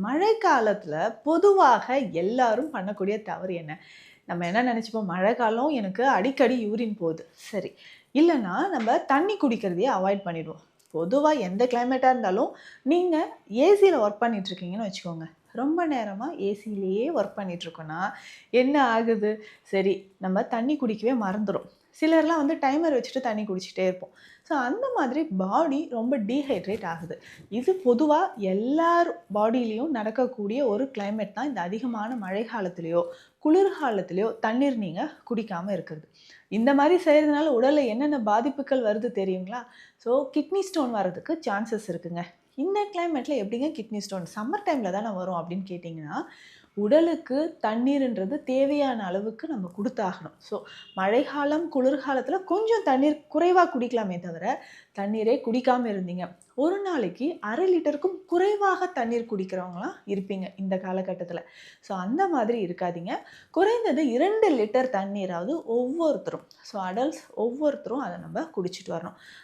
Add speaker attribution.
Speaker 1: மழை காலத்துல பொதுவாக எல்லாரும் பண்ணக்கூடிய தவறு என்ன? நம்ம என்ன நெனச்சுப்போம், மழை காலம் எனக்கு அடிக்கடி யூரின் போகுது. சரி. இல்லன்னா நம்ம தண்ணி குடிக்கிறதையே அவாய்ட் பண்ணிடுவோம். பொதுவா எந்த கிளைமேட்டா இருந்தாலும், நீங்க ஏசில ஒர்க் பண்ணிட்டு இருக்கீங்கன்னு வச்சுக்கோங்க. ரொம்ப நேரமா ஏசிலயே ஒர்க் பண்ணிட்டு இருக்கோம்னா, என்ன ஆகுது? சரி, நம்ம தண்ணி குடிக்கவே மறந்துரும். சிலர்லாம் வந்து டைமர் வச்சுட்டு தண்ணி குடிச்சிட்டே இருப்போம். ஸோ அந்த மாதிரி பாடி ரொம்ப டீஹைட்ரேட் ஆகுது. இது பொதுவா எல்லார் பாடியிலயும் நடக்கக்கூடிய ஒரு கிளைமேட் தான் இந்த அதிகமான மழை காலத்திலயோ, குளிர்காலத்திலயோ தண்ணீர் நீங்க குடிக்காம இருக்கிறது. இந்த மாரி செய்றதுனால உடல்ல என்னென்ன பாதிப்புகள் வருது தெரியுங்களா? ஸோ கிட்னி ஸ்டோன் வரதுக்கு சான்சஸ் இருக்குங்க. இந்த கிளைமேட்ல எப்படிங்க கிட்னி ஸ்டோன் சம்மர் டைம்ல தானே வரும் அப்படின்னு கேட்டீங்கன்னா, உடலுக்கு தண்ணீர்ன்றது தேவையான அளவுக்கு நம்ம குடுத்தாகணும். ஸோ மழைக்காலம், குளிர்காலத்தில கொஞ்சம் தண்ணீர் குறைவா குடிக்கலாமே தவிர, தண்ணீரே குடிக்காம இருந்தீங்க. ஒரு நாளைக்கு 1/2 லிட்டருக்கும் குறைவாக தண்ணீர் குடிக்கிறவங்கலாம் இருப்பீங்க இந்த காலகட்டத்தில. ஸோ அந்த மாதிரி இருக்காதீங்க. குறைந்தது 2 லிட்டர் தண்ணீராவது ஒவ்வொருத்தரும், ஸோ அடல்ட்ஸ் ஒவ்வொருத்தரும் அத நம்ம குடிச்சிட்டு வரணும்.